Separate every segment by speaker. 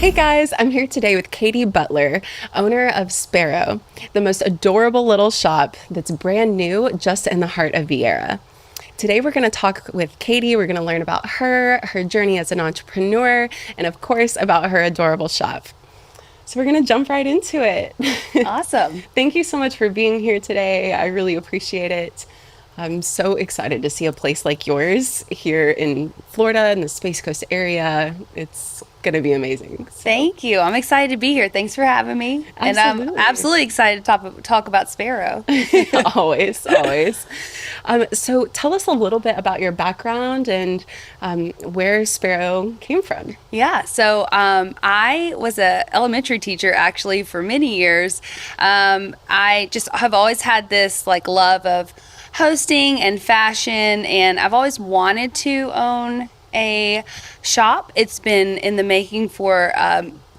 Speaker 1: Hey guys, I'm here today with Katie Butler, owner of Sparrow, the most adorable little shop that's brand new just in the heart of Viera. Today we're going to talk with Katie. We're going to learn about her journey as an entrepreneur, and of course about her adorable shop. So we're going to jump right into it.
Speaker 2: Awesome.
Speaker 1: Thank you so much for being here today. I really appreciate it. I'm so excited to see a place like yours here in Florida in the Space Coast area. It's going to be amazing.
Speaker 2: Thank you. I'm excited to be here. Thanks for having me. And I'm
Speaker 1: Absolutely.
Speaker 2: absolutely excited to talk about Sparrow.
Speaker 1: Always, always. So tell us a little bit about your background and where Sparrow came from.
Speaker 2: Yeah, so I was a elementary teacher actually for many years. I just have always had this like love of hosting and fashion, and I've always wanted to own a shop. It's been in the making for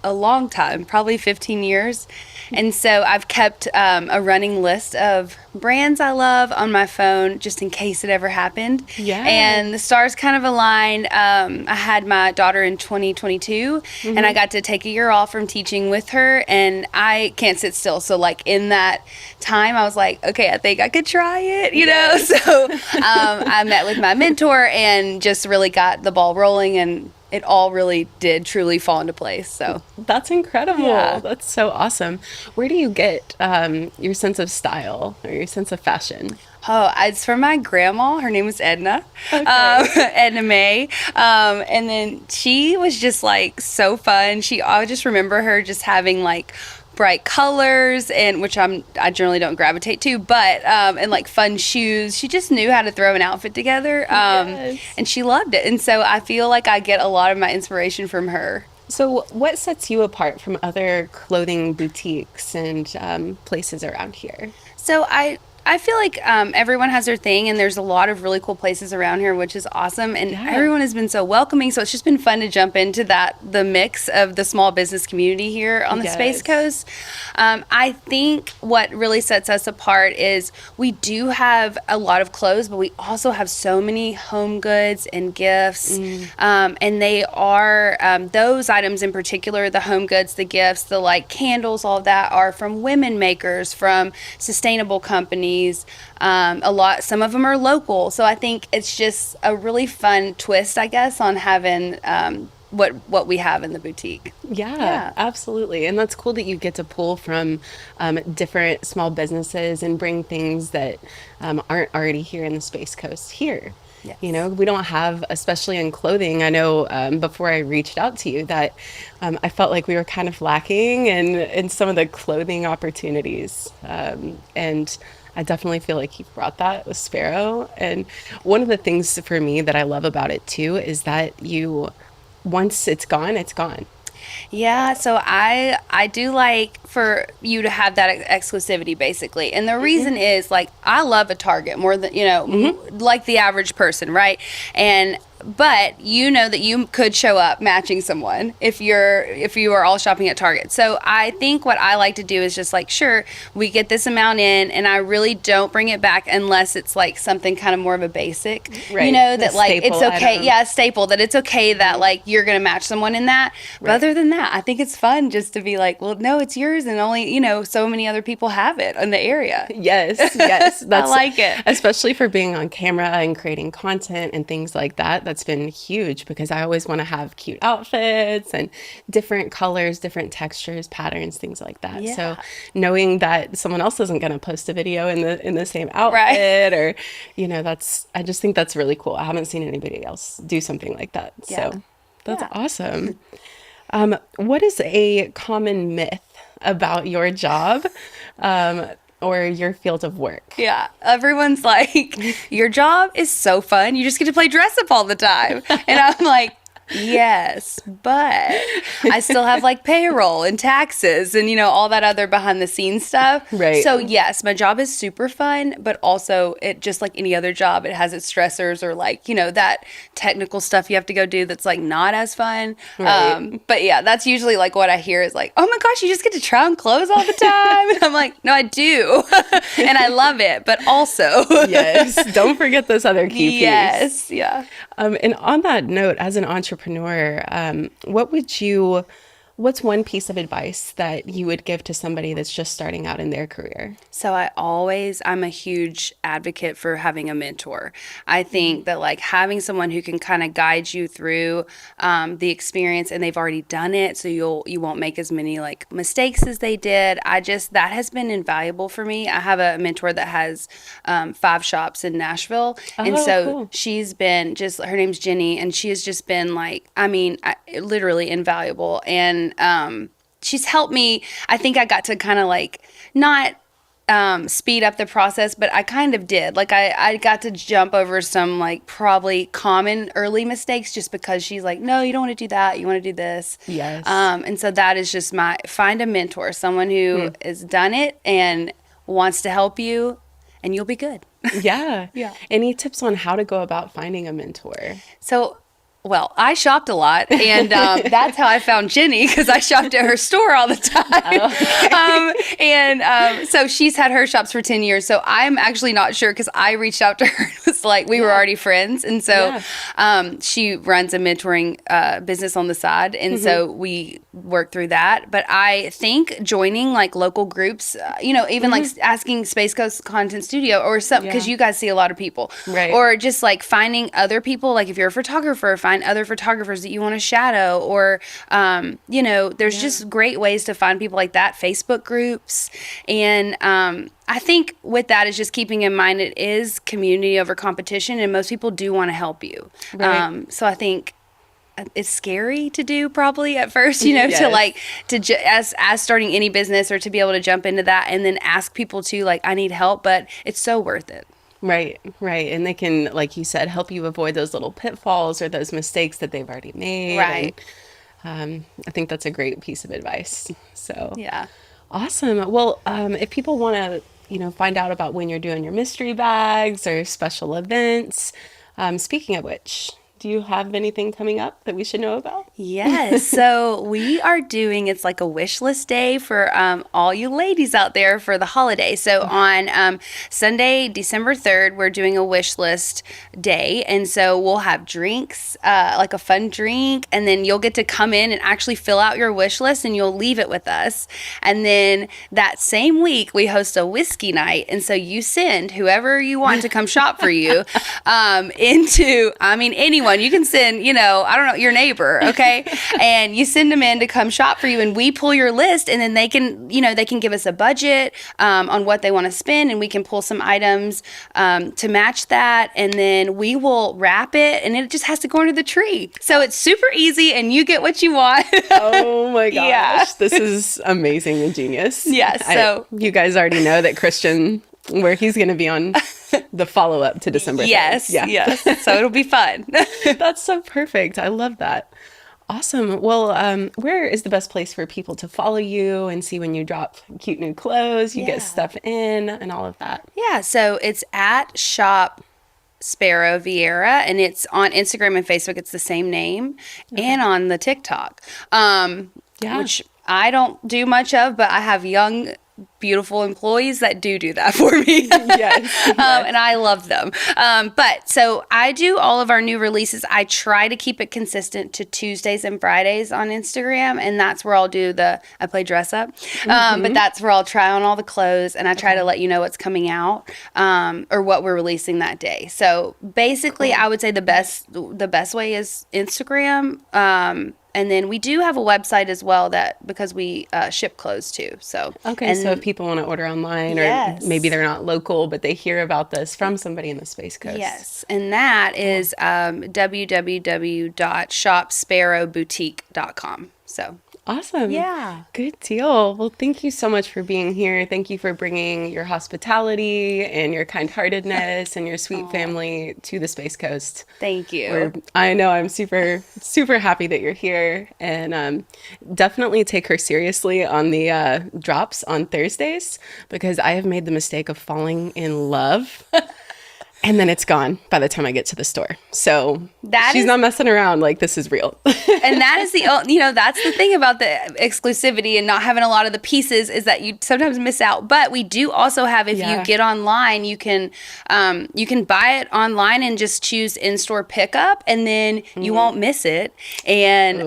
Speaker 2: a long time, probably 15 years. And so I've kept a running list of brands I love on my phone just in case it ever happened.
Speaker 1: Yeah.
Speaker 2: And the stars kind of aligned. I had my daughter in 2022 and I got to take a year off from teaching with her, and I can't sit still. So like in that time I was like, okay, I think I could try it, you know? So I met with my mentor and just really got the ball rolling, and it all really did truly fall into place. So
Speaker 1: That's incredible.
Speaker 2: Yeah.
Speaker 1: That's so awesome. Where do you get your sense of style or your sense of fashion?
Speaker 2: it's from my grandma. Her name was Edna,
Speaker 1: Okay.
Speaker 2: Edna May. And then she was just like so fun. I just remember her just having like bright colors, and which I generally don't gravitate to, but and like fun shoes. She just knew how to throw an outfit together,
Speaker 1: Yes.
Speaker 2: and she loved it. And so I feel like I get a lot of my inspiration from her.
Speaker 1: So what sets you apart from other clothing boutiques and places around here?
Speaker 2: So I feel like everyone has their thing, and there's a lot of really cool places around here, which is awesome. And
Speaker 1: Yeah.
Speaker 2: everyone has been so welcoming. So it's just been fun to jump into the mix of the small business community here on the Space
Speaker 1: Yes.
Speaker 2: Coast. I think what really sets us apart is we do have a lot of clothes, but we also have so many home goods and gifts. And they are, those items in particular, the home goods, the gifts, the like candles, all of that are from women makers, from sustainable companies. Some of them are local. So I think it's just a really fun twist, I guess, on having what we have in the boutique.
Speaker 1: Yeah, absolutely. And that's cool that you get to pull from different small businesses and bring things that aren't already here in the Space Coast here.
Speaker 2: Yes.
Speaker 1: You know, we don't have, especially in clothing. I know before I reached out to you that I felt like we were kind of lacking in some of the clothing opportunities. And I definitely feel like you brought that with Sparrow. And one of the things for me that I love about it too is that once it's gone, it's gone.
Speaker 2: Yeah, so I do like for you to have that exclusivity basically. And the reason is like I love a Target more than, like the average person, right? But you know that you could show up matching someone if you are all shopping at Target. So I think what I like to do is just like, sure, we get this amount in, and I really don't bring it back unless it's like something kind of more of a basic,
Speaker 1: Right.
Speaker 2: that
Speaker 1: A
Speaker 2: like it's
Speaker 1: staple
Speaker 2: okay.
Speaker 1: item.
Speaker 2: Yeah, a staple, that it's okay that like you're going to match someone in that. But
Speaker 1: Right.
Speaker 2: other than that, I think it's fun just to be like, well, no, it's yours, and only, so many other people have it in the area.
Speaker 1: Yes, yes.
Speaker 2: I like it.
Speaker 1: Especially for being on camera and creating content and things like that. That's been huge because I always want to have cute outfits and different colors, different textures, patterns, things like that.
Speaker 2: Yeah.
Speaker 1: So knowing that someone else isn't going to post a video in the same outfit
Speaker 2: Right.
Speaker 1: or, I just think that's really cool. I haven't seen anybody else do something like that.
Speaker 2: Yeah.
Speaker 1: So that's
Speaker 2: Yeah.
Speaker 1: awesome. What is a common myth about your job? Or your field of work.
Speaker 2: Yeah, everyone's like, your job is so fun. You just get to play dress up all the time. And I'm like, yes, but I still have like payroll and taxes and, all that other behind the scenes stuff.
Speaker 1: Right.
Speaker 2: So yes, my job is super fun, but also it just like any other job, it has its stressors or like, that technical stuff you have to go do that's like not as fun.
Speaker 1: Right.
Speaker 2: But yeah, that's usually like what I hear is like, oh my gosh, you just get to try on clothes all the time. And I'm like, no, I do. And I love it, but also.
Speaker 1: Yes. Don't forget this other key piece.
Speaker 2: Yes. Yeah.
Speaker 1: And on that note, as an entrepreneur, what would you What's one piece of advice that you would give to somebody that's just starting out in their career?
Speaker 2: So I'm a huge advocate for having a mentor. I think that like having someone who can kind of guide you through the experience, and they've already done it, so you won't make as many like mistakes as they did. That has been invaluable for me. I have a mentor that has 5 shops in Nashville, and
Speaker 1: Oh,
Speaker 2: so
Speaker 1: cool.
Speaker 2: she's been her name's Jenny, and she has just been like, I mean, literally invaluable. And she's helped me. I think I got to kind of like not speed up the process, but I kind of did. Like I got to jump over some like probably common early mistakes just because she's like, no, you don't want to do that. You want to do this.
Speaker 1: Yes.
Speaker 2: And so that is just find a mentor, someone who has done it and wants to help you, and you'll be good.
Speaker 1: Yeah.
Speaker 2: Yeah.
Speaker 1: Any tips on how to go about finding a mentor?
Speaker 2: So, well, I shopped a lot, and that's how I found Jenny, because I shopped at her store all the time. So she's had her shops for 10 years. So I'm actually not sure, because I reached out to her. It was like we were already friends. And so she runs a mentoring business on the side. And so we work through that. But I think joining like local groups, even like asking Space Coast Content Studio or something, because you guys see a lot of people.
Speaker 1: Right.
Speaker 2: Or just like finding other people, like if you're a photographer, find other photographers that you want to shadow, or there's just great ways to find people like that, Facebook groups. And I think with that is just keeping in mind it is community over competition, and most people do want to help you.
Speaker 1: Right.
Speaker 2: So I think it's scary to do probably at first, as starting any business, or to be able to jump into that and then ask people to like, I need help, but it's so worth it.
Speaker 1: Right, right. And they can, like you said, help you avoid those little pitfalls or those mistakes that they've already made.
Speaker 2: Right.
Speaker 1: And, I think that's a great piece of advice. So
Speaker 2: Yeah.
Speaker 1: awesome. Well, if people want to, find out about when you're doing your mystery bags or special events, speaking of which, do you have anything coming up that we should know about?
Speaker 2: Yes. So we are doing, it's like a wish list day for all you ladies out there for the holiday. So on Sunday, December 3rd, we're doing a wish list day. And so we'll have drinks, like a fun drink, and then you'll get to come in and actually fill out your wish list, and you'll leave it with us. And then that same week, we host a whiskey night. And so you send whoever you want to come shop for you anyone. You can send, I don't know, your neighbor, okay? And you send them in to come shop for you, and we pull your list, and then they can give us a budget on what they want to spend, and we can pull some items to match that, and then we will wrap it, and it just has to go under the tree. So it's super easy, and you get what you want.
Speaker 1: Oh my gosh.
Speaker 2: Yeah.
Speaker 1: This is amazing and genius.
Speaker 2: Yes. So
Speaker 1: you guys already know that Christian, where he's going to be on the follow-up to December 3rd.
Speaker 2: yes, yes. So it'll be fun.
Speaker 1: That's so perfect. I love that. Awesome. Well, where is the best place for people to follow you and see when you drop cute new clothes, you get stuff in, and all of that?
Speaker 2: Yeah, so it's at Shop Sparrow Viera, and it's on Instagram and Facebook. It's the same name, and on the TikTok, which I don't do much of, but I have young, beautiful employees that do that for me.
Speaker 1: Yes.
Speaker 2: And I love them. But so I do all of our new releases. I try to keep it consistent to Tuesdays and Fridays on Instagram. And that's where I'll do I play dress up. But that's where I'll try on all the clothes, and I try to let you know what's coming out, or what we're releasing that day. So basically, I would say the best way is Instagram. And then we do have a website as well, because we ship clothes too. So
Speaker 1: Okay, so if people want to order online, or maybe they're not local, but they hear about this from somebody in the Space Coast.
Speaker 2: Yes, and that is www.shopsparrowboutique.com. So
Speaker 1: Awesome.
Speaker 2: Yeah.
Speaker 1: Good deal. Well, thank you so much for being here. Thank you for bringing your hospitality and your kind-heartedness and your sweet family to the Space Coast.
Speaker 2: Thank you.
Speaker 1: I know I'm super, super happy that you're here, and definitely take her seriously on the drops on Thursdays, because I have made the mistake of falling in love And then it's gone by the time I get to the store. So she's
Speaker 2: Is
Speaker 1: not messing around. Like, this is real.
Speaker 2: And that is that's the thing about the exclusivity and not having a lot of the pieces, is that you sometimes miss out. But we do also have, if you get online, you can buy it online and just choose in-store pickup, and then you won't miss it, and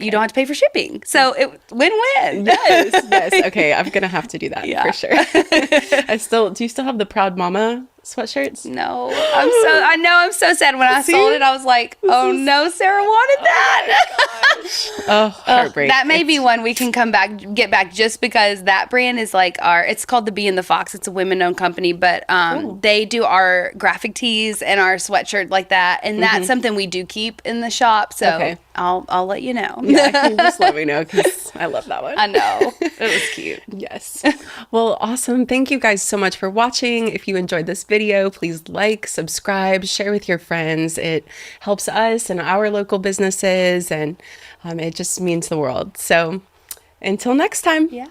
Speaker 2: you don't have to pay for shipping. So it win-win.
Speaker 1: Yes. Okay, I'm gonna have to do that for sure. Do you still have the Proud Mama sweatshirts?
Speaker 2: No, I'm so sad. When I sold it, I was like, oh no, Sarah wanted that.
Speaker 1: Oh, heartbreak.
Speaker 2: That may be one we can get back, just because that brand is like it's called the Bee and the Fox. It's a women-owned company, but they do our graphic tees and our sweatshirt like that, and that's something we do keep in the shop. So I'll let you know.
Speaker 1: Yeah, can you just let me know, because I love that one.
Speaker 2: I know. It was cute.
Speaker 1: Yes. Well, awesome. Thank you guys so much for watching. If you enjoyed this video, please like, subscribe, share with your friends. It helps us and our local businesses, and it just means the world. So until next time.
Speaker 2: Yeah.